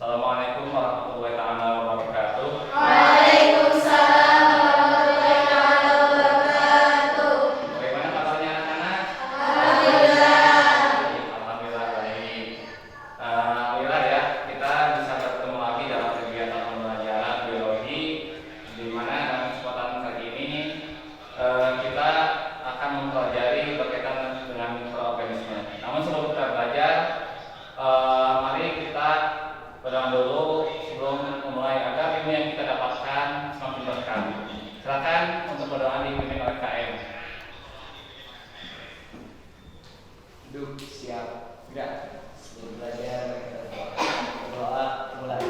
Assalamualaikum warahmatullahi taala wabarakatuh. Waalaikumsalam warahmatullahi taala wabarakatuh. Bagaimana kabarnya anak-anak? Alhamdulillah. Alhamdulillah baik. Alhamdulillah ya, kita bisa bertemu lagi dalam kegiatan pembelajaran biologi, di mana dalam kesempatan kali ini kita akan mempelajari berkaitan dengan mikroorganisme. Namun sebelum kita belajar, mari kita berdoa dulu sebelum memulai agar ilmu yang kita dapatkan semakin berkah. Silakan untuk berdoa dipimpin oleh KM. Duduk siap gerak sebelum belajar berdoa mulai.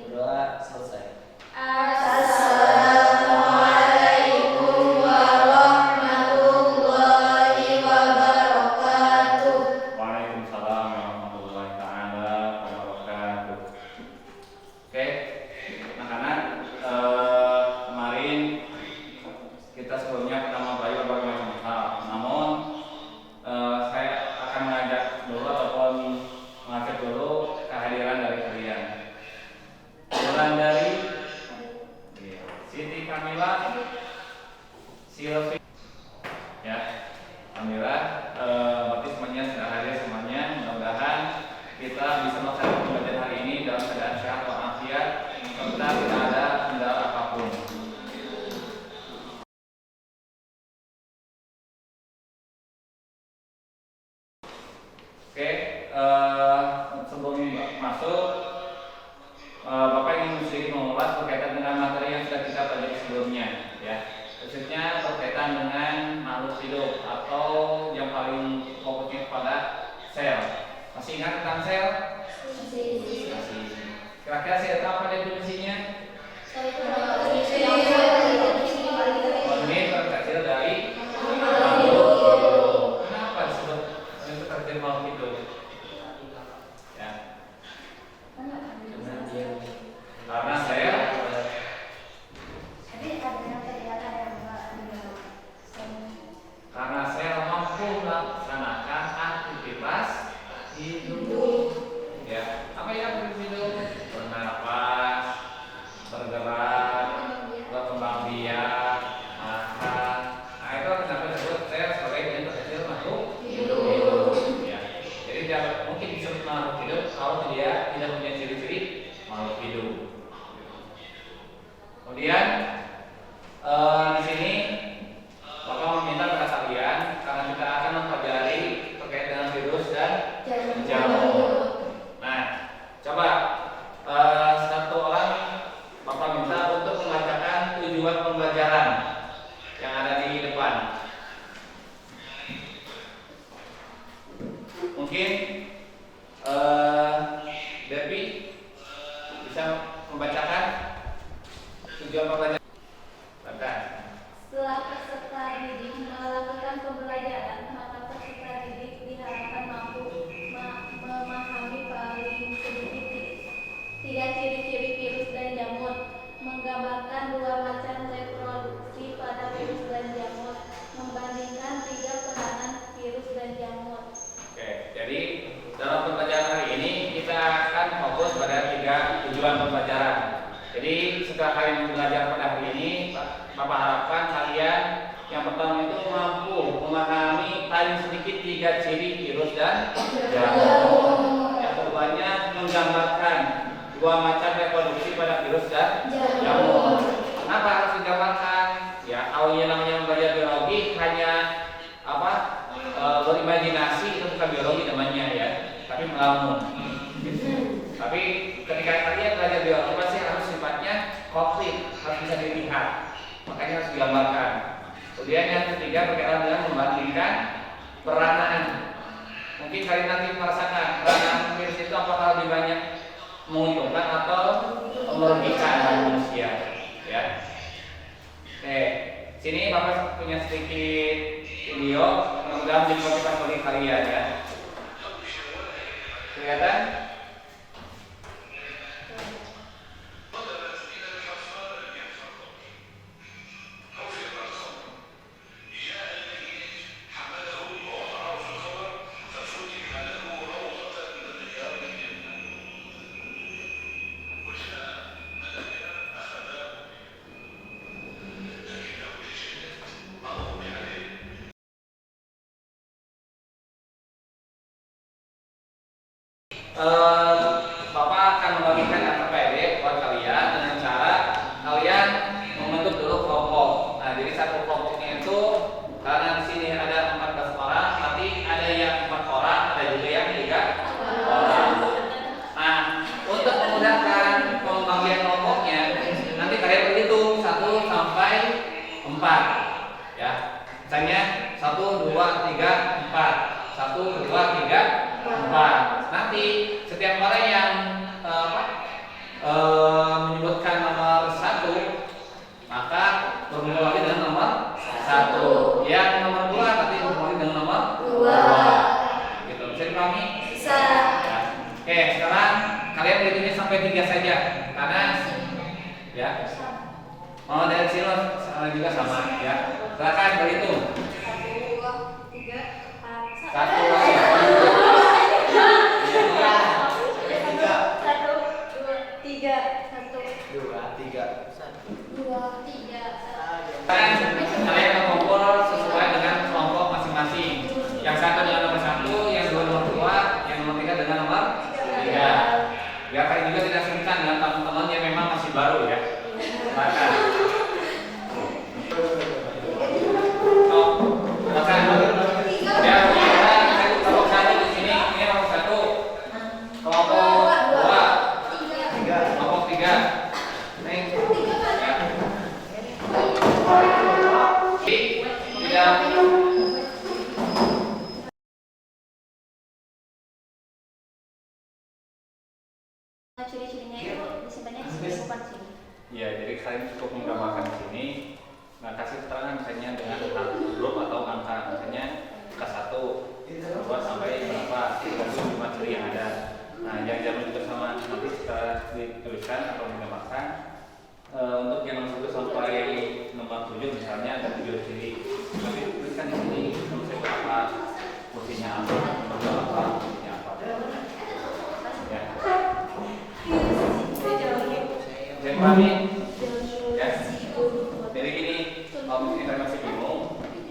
Berdoa selesai. Assalamualaikum warahmatullahi wabarakatuh. Waalaikumsalam warahmatullahi taala wabarakatuh. Oke, anak-anak, kemarin kita sebelumnya pertama belajar berbagai macam hal. Namun saya akan mengajak dulu ataupun mengajak dulu kehadiran dari kalian. Mulai dari Siti Kamila, Silvi, ya, Alhamdulillah, berarti semuanya sudah hadir semuanya. Mudah-mudahan kita bisa melaksanakan pembelajaran hari ini dalam keadaan sehat walafiat serta tidak ada kendala apapun. Oke, sebelum masuk, Bapak ingin sedikit mengulas berkaitan dengan materi yang sudah kita pelajari sebelumnya, ya. Khususnya berkaitan dengan makhluk hidup atau yang paling fokusnya kepada sel. Masih ingat tentang sel? Masih. Kira-kira sel itu apa definisinya? Unit terkecil dari makhluk hidup. Kenapa disebut unit terkecil makhluk hidup? Ya. Karena sel mampu melaksanakan aktivitas hidup. Ya, apa ya aktivitas hidup? Bernapas, bergerak, berkembang biak, makan. Nah, itu kenapa disebut sel sebagai unit terkecil makhluk hidup. Ya. Jadi tidak mungkin disebut makhluk hidup kalau dia tidak punya ciri-ciri makhluk hidup. Kemudian di sini Bapak meminta kepada kalian karena kita akan mempelajari terkait dengan virus dan jamur. Nah, coba satu orang Bapak minta untuk membacakan tujuan pembelajaran yang ada di depan. Mungkin Devi bisa membacakan tujuan pembelajaran. Silakan. Setelah peserta didik melakukan pembelajaran, maka peserta didik diharapkan mampu memahami paling sedikit tiga ciri-ciri virus dan jamur, menggambarkan dua macam reproduksi pada virus dan jamur, membandingkan tiga peranan virus dan jamur. Oke, jadi dalam pembelajaran hari ini kita akan fokus pada tiga tujuan pembelajaran. Jadi setelah kalian belajar pada hari ini, Bapak harapkan kalian yang pertama itu mampu memahami paling sedikit tiga ciri virus dan jamur. Yang keduanya menggambarkan dua macam reproduksi pada virus dan jamur. Kenapa harus digambarkan? Ya, awalnya namanya belajar biologi hanya berimajinasi, itu bukan biologi namanya ya, tapi melamun. Tapi ketika kalian belajar biologi pasti harus sifatnya konkret, harus bisa dilihat, makanya harus digambarkan. Kemudian yang ketiga berkaitan dengan membandingkan peranan. Mungkin kalian nanti merasakan peranan virus itu apakah lebih banyak menguntungkan atau merugikan bagi manusia, ya. Oke, sini Bapak punya sedikit video, mudah-mudahan menjadi motivasi bagi kalian, ya. Kelihatan? Bapak akan membagikan data PD buat kalian dengan cara kalian membentuk dulu kelompok. Nah, jadi satu kelompoknya itu karena di sini ada 14 orang, nanti ada yang 4 orang, ada juga yang 3 orang. Nah, untuk memudahkan pembagian kelompoknya, nanti kalian berhitung 1 sampai 4, ya. Misalnya 1, 2, 3, 4. 1, 2, 3, 4. Nanti setiap orang yang menyebutkan nomor 1, maka bergumul lagi dengan nomor 1. Yang nomor 2 nanti bergumul lagi dengan nomor 2. Gitu. Bisa dipahami? Bisa. Ya. Oke, sekarang kalian berhitungnya sampai 3 saja, karena ya. Oh, dari sini juga sama, ya. Silakan berhitung. 1, 2, 3, 4. 1 lagi. 1, 2, 3, 1. 2, 3, 1. Kalian mengumpul sesuai dengan kelompok masing-masing. Yang 1 dengan nomor 1, yang 2 nomor 2, yang nomor 3 dengan nomor 3. Biar kalian juga tidak sungkan dengan teman-teman yang memang masih baru, ya. Silakan. Oh, silakan. Ya, kita kelompok 1 di sini. Ini kelompok 1. Kelompok 2. Kelompok 3. Nih. Ya. Tidak. Ciri-cirinya itu disimpannya di bukan sini. Ya, jadi kalian cukup menggambarkan di sini. Nah, kasih keterangan misalnya dengan huruf atau angka, misalnya angka 1, 2 sampai berapa, itu cuma ciri yang ada. Nah, yang jangan juga sama nanti kita dituliskan atau menggambarkan. Untuk yang nomor 1 sampai nomor 7 misalnya ada 7 ciri. Tapi tuliskan di sini nomor 1 apa, fungsinya apa, nomor 2 apa, fungsinya apa. Ya. Jadi pahami? Ya. Jadi gini, kalau misalnya kalian masih bingung,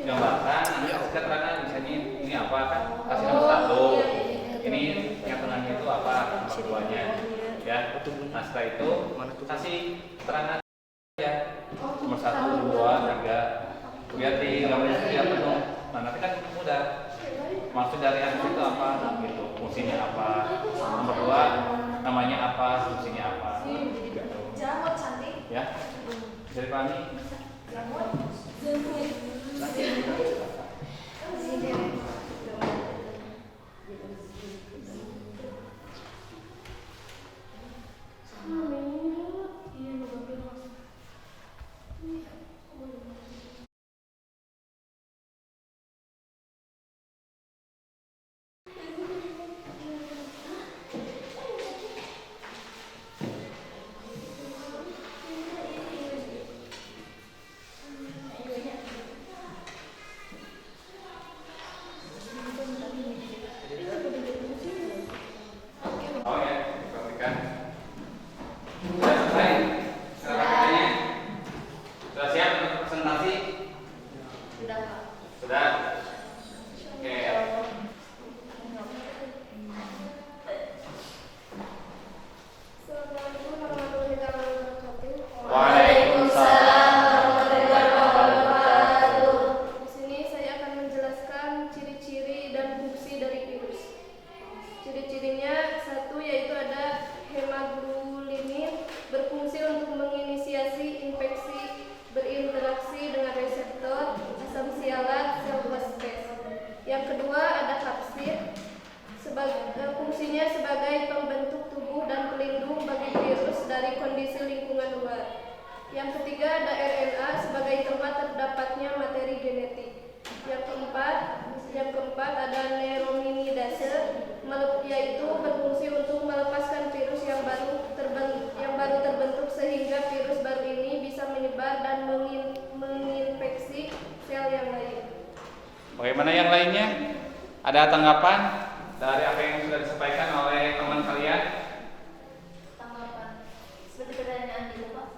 gambarkan, nanti kasih keterangan misalnya ini apa kan, kasih nomor 1. Ini yang tengahnya itu apa, nomor 2-nya. Ya. Nah, setelah itu kasih keterangan ya. Nomor 1, 2, 3. Biar di gambar seperti apa dong. Nah, nanti kan mudah. Maksud dari anak itu apa, gitu. Fungsinya apa. Nomor 2, namanya apa, fungsinya apa. Gitu. Jamur cantik. Ya. Bisa dipahami? Jamur. Yang ketiga ada RNA sebagai tempat terdapatnya materi genetik. Yang keempat ada neuraminidase, yaitu berfungsi untuk melepaskan virus yang baru terbentuk sehingga virus baru ini bisa menyebar dan menginfeksi sel yang lain. Bagaimana yang lainnya? Ada tanggapan dari apa yang sudah disampaikan oleh teman kalian? Tanggapan seperti pertanyaan gitu Pak.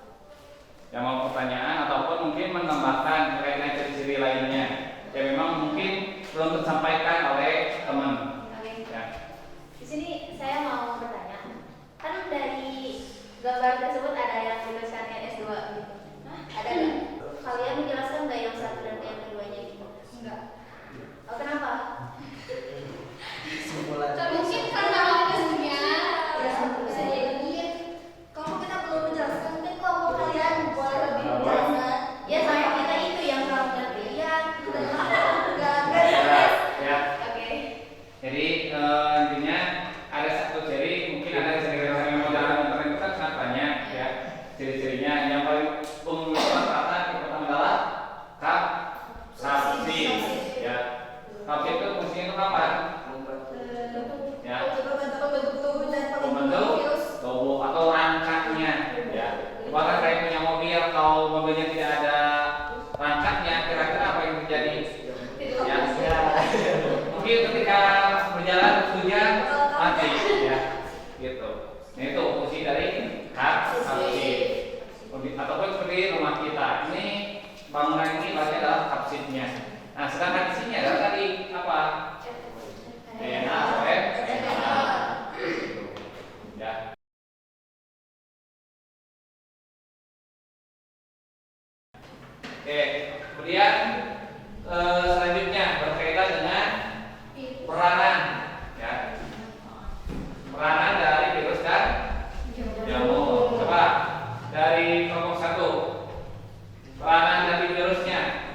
Yang mau pertanyaan ataupun mungkin menambahkan mengenai ciri-ciri lainnya yang memang mungkin belum tersampaikan oleh teman. Oke. Ya. Di sini saya mau bertanya, kan dari gambar tersebut ada yang tulisannya S2 gitu. Ada nggak? Kalian menjelaskan nggak yang satu dan yang keduanya gitu? Enggak. Oh, kenapa? Simpulan. Mungkin karena awalnya Bisa jadi. Kalau kita belum menjelaskan, mungkin kelompok kalian boleh lebih menjelaskan. Ya saya kita itu yang kurang ngerti. Ya, enggak. Ya. Oke. Jadi intinya ada satu ciri, mungkin ada ciri yang modal internet itu kan sangat banyak ya. Ciri-cirinya yang paling umum rata-rata yang pertama adalah kapsid ya. Kapsid itu fungsinya itu kapan? Ya. Pembentuk tubuh dan Membentuk tubuh atau rangkanya ya. Bahkan kayak punya mobil, kalau mobilnya tidak ada rangkanya, kira-kira apa yang terjadi? Ya. Mungkin ketika berjalan hujan mati ya. Gitu. Nah itu fungsi dari kapsid. Ataupun seperti rumah kita. Ini bangunan ini pasti adalah kapsidnya. Nah, sedangkan di sini adalah tadi apa? DNA, ya. Oke, kemudian selanjutnya berkaitan dengan peranan, ya. Peranan dari virus dan jamur. Coba dari kelompok 1. Peranan dari virusnya.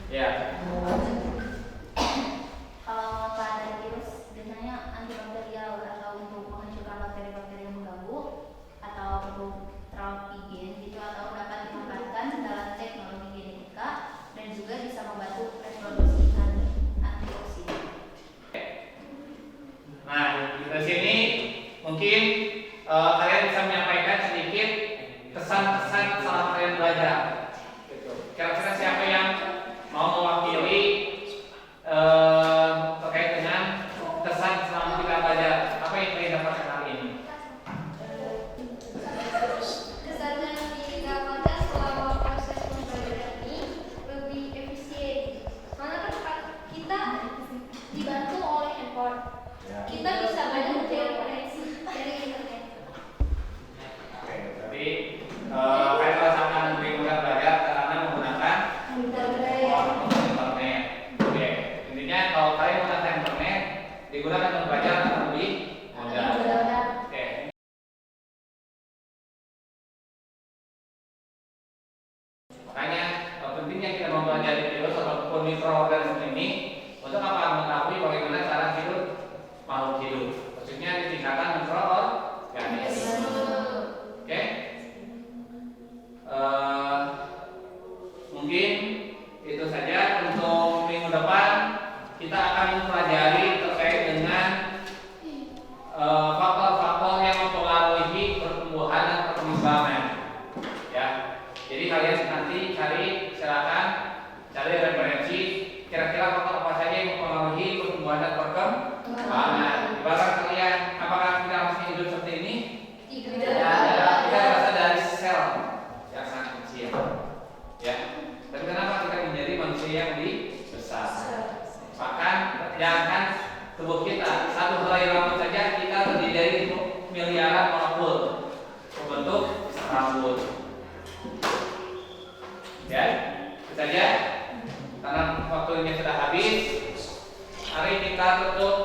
Ya. Kalau pada virus biasanya antibakterial atau untuk menghancurkan bakteri-bakteri yang mengganggu atau untuk traupigen gitu, atau dapat dimanfaatkan dalam teknologi genetika dan juga bisa membantu reproduksi antioksidan. Nah, di sini mungkin kalian bisa menyampaikan sedikit kesan-kesan selama kalian belajar. Kira-kira siapa yang mau mewakili terkait dengan kesan selama kita belajar? Apa yang kalian dapatkan hari ini? kesan yang didapatkan selama proses pembelajaran ini lebih efisien. Karena kan kita dibantu oleh handphone. Kita bisa banyak mencari referensi dari internet. Oke, berarti kalian merasakan lebih mudah belajar karena menggunakan internet. Oke, intinya kalau kalian menggunakan internet digunakan untuk belajar akan lebih mudah. Oke. Makanya pentingnya kita mempelajari virus ataupun mikroorganisme ini untuk apa? Mengetahui bagaimana cara hidup makhluk hidup. Maksudnya ditingkatkan mikroorganisme. Oke. Mungkin itu saja untuk minggu depan. Kita akan mempelajari terkait dengan faktor-faktor yang mempengaruhi pertumbuhan dan perkembangan. Ya. Jadi kalian nanti silakan cari referensi kira-kira faktor apa saja yang mempengaruhi pertumbuhan dan perkembangan. Ibarat kalian, apakah kita masih hidup seperti ini? Tidak. Kita berasal dari sel yang sangat kecil. Ya. Tapi kenapa kita menjadi manusia yang lebih besar? Bahkan jangan tubuh kita satu helai rambut saja kita terdiri dari miliaran molekul membentuk rambut. Ya, itu saja. Karena waktunya sudah habis. Mari kita tutup